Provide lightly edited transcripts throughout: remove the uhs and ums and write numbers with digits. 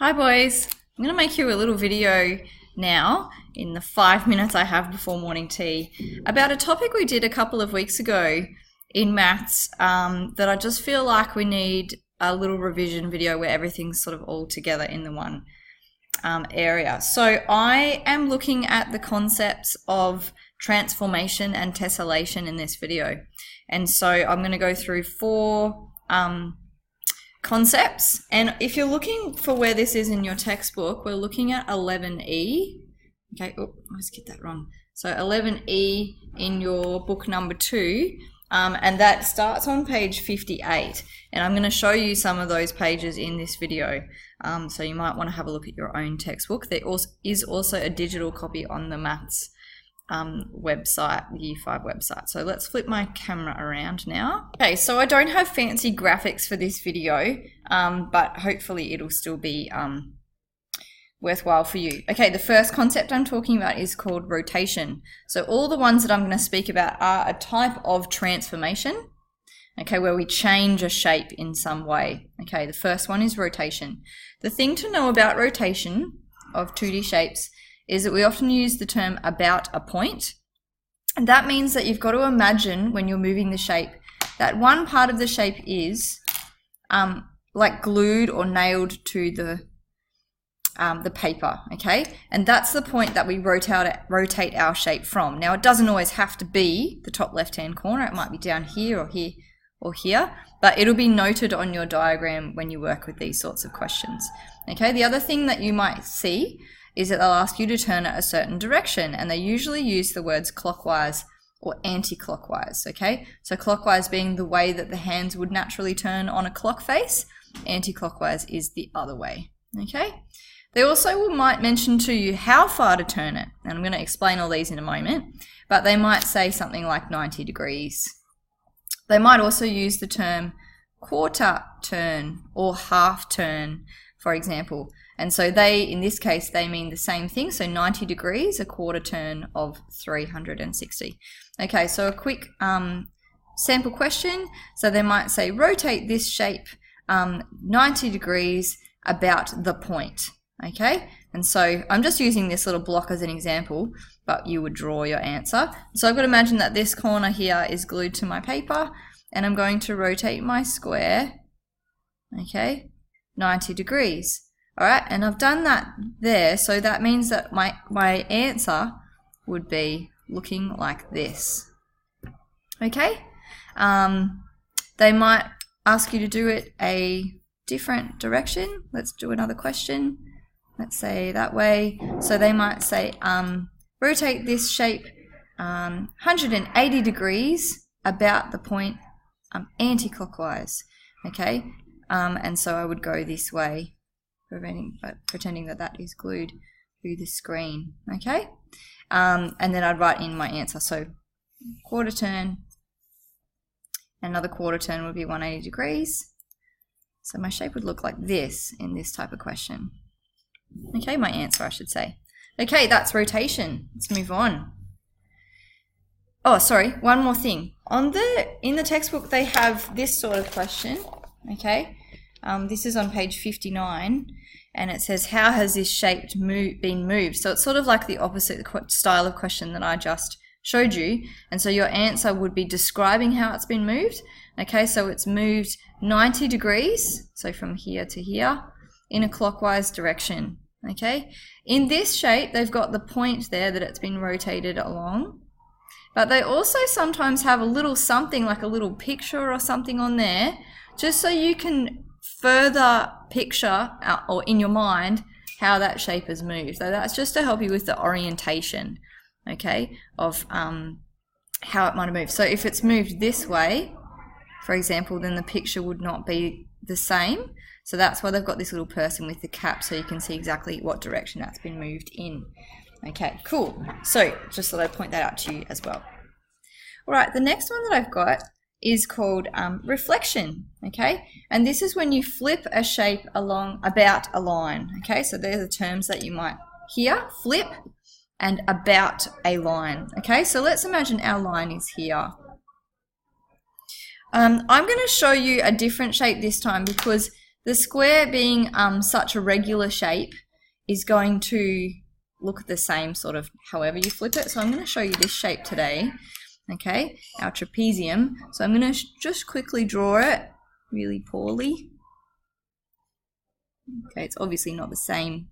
Hi boys, I'm going to make you a little video now in the 5 minutes I have before morning tea about a topic we did a couple of weeks ago in maths that I just feel like we need a little revision video where everything's sort of all together in the one area. So I am looking at the concepts of transformation and tessellation in this video, and so I'm going to go through four concepts, and if you're looking for where this is in your textbook, we're looking at 11E. Okay, oh, I always get that wrong. So 11E in your book number 2, and that starts on page 58, and I'm going to show you some of those pages in this video, so you might want to have a look at your own textbook. There is also a digital copy on the maths website, the Year 5 website. So let's flip my camera around now. Okay, so I don't have fancy graphics for this video, but hopefully it'll still be worthwhile for you. Okay, the first concept I'm talking about is called rotation. So all the ones that I'm going to speak about are a type of transformation, okay, where we change a shape in some way. Okay, the first one is rotation. The thing to know about rotation of 2D shapes is that we often use the term about a point, and that means that you've got to imagine when you're moving the shape that one part of the shape is like glued or nailed to the paper, okay, and that's the point that we rotate our shape from. Now it doesn't always have to be the top left hand corner, it might be down here or here or here, but it'll be noted on your diagram when you work with these sorts of questions. Okay, the other thing that you might see is that they'll ask you to turn it a certain direction, and they usually use the words clockwise or anti-clockwise, okay? So clockwise being the way that the hands would naturally turn on a clock face, anti-clockwise is the other way, okay? They also might mention to you how far to turn it, and I'm going to explain all these in a moment, but they might say something like 90 degrees. They might also use the term quarter turn or half turn, for example. And so they, in this case, they mean the same thing. So 90 degrees, a quarter turn of 360. Okay, so a quick sample question. So they might say, rotate this shape 90 degrees about the point. Okay, and so I'm just using this little block as an example, but you would draw your answer. So I've got to imagine that this corner here is glued to my paper, and I'm going to rotate my square, okay, 90 degrees. All right, and I've done that there, so that means that my answer would be looking like this. Okay, they might ask you to do it a different direction. Let's do another question. Let's say that way. So they might say, rotate this shape 180 degrees about the point anti-clockwise. Okay, and so I would go this way, pretending that that is glued to the screen, okay? And then I'd write in my answer. So quarter turn, another quarter turn would be 180 degrees. So my shape would look like this in this type of question. Okay, my answer, I should say. Okay, that's rotation. Let's move on. Oh, sorry, one more thing. In the textbook, they have this sort of question, okay? This is on page 59, and it says, how has this shape been moved? So it's sort of like the opposite style of question that I just showed you, and so your answer would be describing how it's been moved. Okay, so it's moved 90 degrees, so from here to here, in a clockwise direction. Okay, in this shape, they've got the point there that it's been rotated along, but they also sometimes have a little something like a little picture or something on there, just so you can further picture or in your mind how that shape has moved. So that's just to help you with the orientation, okay, of how it might have moved. So if it's moved this way, for example, then the picture would not be the same. So that's why they've got this little person with the cap, so you can see exactly what direction that's been moved in. Okay, cool. So just thought I'd point that out to you as well. All right, the next one that I've got is called reflection, okay? And this is when you flip a shape along about a line, okay? So they're the terms that you might hear, flip and about a line, okay? So let's imagine our line is here. I'm going to show you a different shape this time because the square being such a regular shape is going to look the same sort of however you flip it. So I'm going to show you this shape today, okay, our trapezium. So I'm going to just quickly draw it really poorly. Okay, it's obviously not the same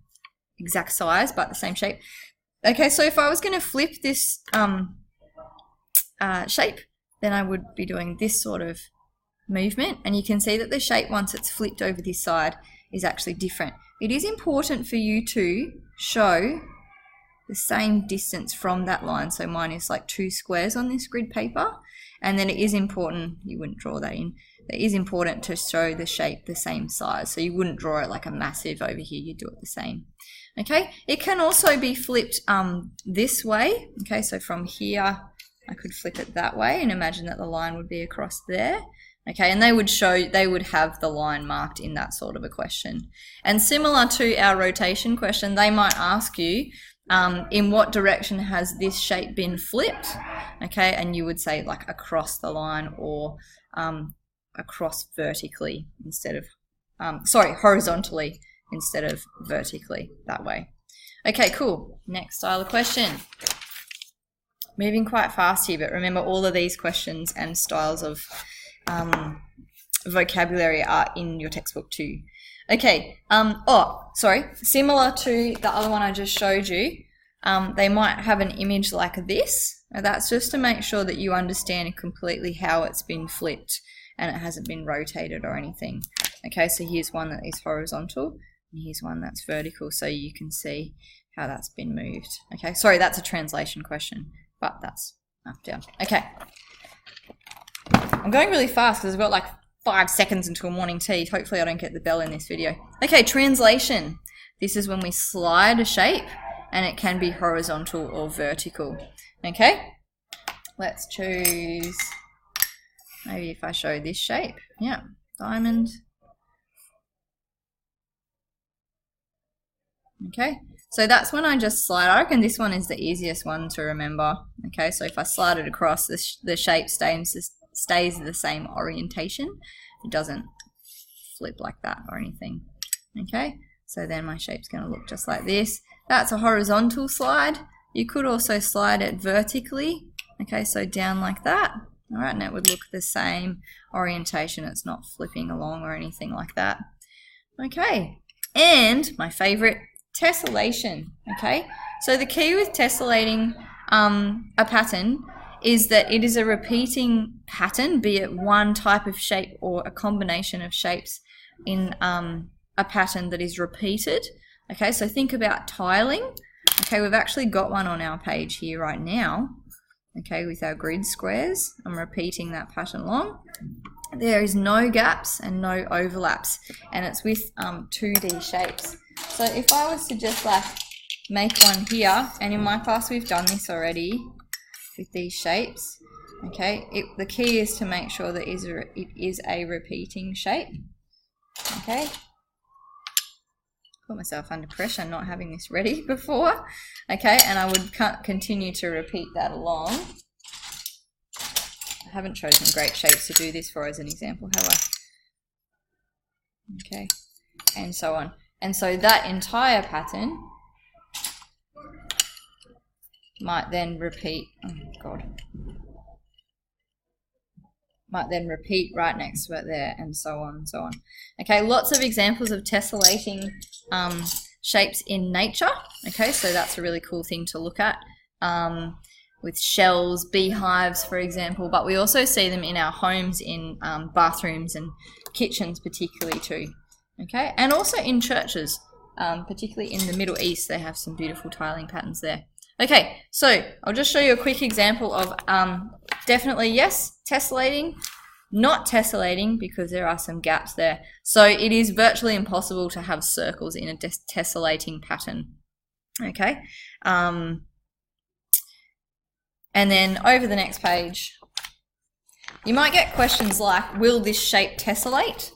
exact size, but the same shape. Okay, so if I was going to flip this shape, then I would be doing this sort of movement, and you can see that the shape, once it's flipped over this side, is actually different. It is important for you to show the same distance from that line. So mine is like 2 squares on this grid paper, and then it is important, you wouldn't draw that in, it is important to show the shape the same size. So you wouldn't draw it like a massive over here, you do it the same. Okay, it can also be flipped this way. Okay, so from here I could flip it that way and imagine that the line would be across there. Okay, and they would have the line marked in that sort of a question. And similar to our rotation question, they might ask you, in what direction has this shape been flipped? Okay, and you would say like across the line, or across vertically instead of, horizontally instead of vertically, that way. Okay, cool. Next style of question. Moving quite fast here, but remember all of these questions and styles of vocabulary are in your textbook too. Okay, similar to the other one I just showed you, they might have an image like this. Now that's just to make sure that you understand completely how it's been flipped and it hasn't been rotated or anything. Okay, so here's one that is horizontal and here's one that's vertical, so you can see how that's been moved. Okay, sorry, that's a translation question, but that's up, down. Okay. I'm going really fast because I've got like 5 seconds until morning tea. Hopefully I don't get the bell in this video. Okay, translation. This is when we slide a shape and it can be horizontal or vertical. Okay, let's choose, maybe if I show this shape. Yeah, diamond. Okay, so that's when I just slide. I reckon this one is the easiest one to remember. Okay, so if I slide it across, the shape stays the same orientation. It doesn't flip like that or anything. Okay, so then my shape's going to look just like this. That's a horizontal slide. You could also slide it vertically. Okay, so down like that. All right, and it would look the same orientation. It's not flipping along or anything like that. Okay, and my favorite, tessellation. Okay, so the key with tessellating a pattern is that it is a repeating pattern, be it one type of shape or a combination of shapes in a pattern that is repeated. Okay, so think about tiling. Okay, we've actually got one on our page here right now. Okay, with our grid squares, I'm repeating that pattern along. There is no gaps and no overlaps, and it's with 2D shapes. So if I was to just like make one here, and in my class we've done this already with these shapes, okay, the key is to make sure that it is a repeating shape. Okay, put myself under pressure not having this ready before. Okay, and I would continue to repeat that along. I haven't chosen great shapes to do this for as an example, have I? Okay, and so on. And so that entire pattern might then repeat, might then repeat right next to it there, and so on and so on. Okay, lots of examples of tessellating shapes in nature. Okay, so that's a really cool thing to look at with shells, beehives, for example, but we also see them in our homes, in bathrooms and kitchens particularly too. Okay, and also in churches, particularly in the Middle East, they have some beautiful tiling patterns there. Okay, so I'll just show you a quick example of definitely yes, tessellating, not tessellating because there are some gaps there. So it is virtually impossible to have circles in a tessellating pattern. Okay, and then over the next page, you might get questions like, will this shape tessellate?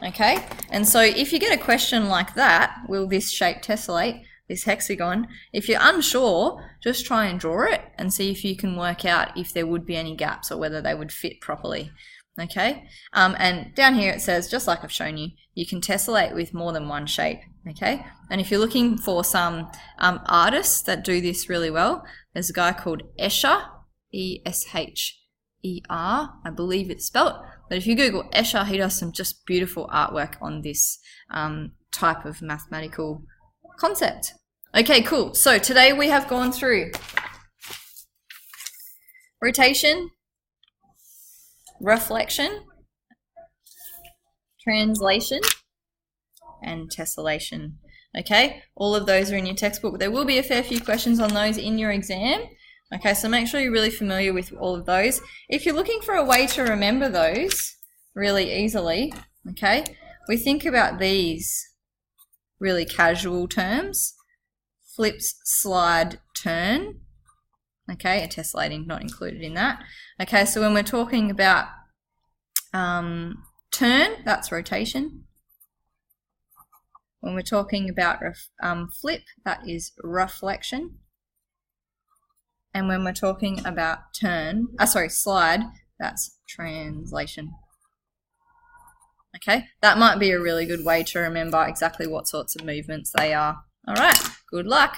Okay, and so if you get a question like that, will this shape tessellate, this hexagon, if you're unsure, just try and draw it and see if you can work out if there would be any gaps or whether they would fit properly. Okay, and down here it says, just like I've shown you, you can tessellate with more than one shape. Okay, and if you're looking for some artists that do this really well, there's a guy called Escher, E-S-H-E-R, I believe it's spelt. But if you Google Escher, he does some just beautiful artwork on this type of mathematical concept. Okay, cool. So today we have gone through rotation, reflection, translation, and tessellation. Okay, all of those are in your textbook. There will be a fair few questions on those in your exam. Okay, so make sure you're really familiar with all of those. If you're looking for a way to remember those really easily, okay, we think about these really casual terms. Flips, slide, turn. Okay, and tessellating not included in that. Okay, so when we're talking about turn, that's rotation. When we're talking about flip, that is reflection. And when we're talking about slide, that's translation. Okay, that might be a really good way to remember exactly what sorts of movements they are. All right, good luck.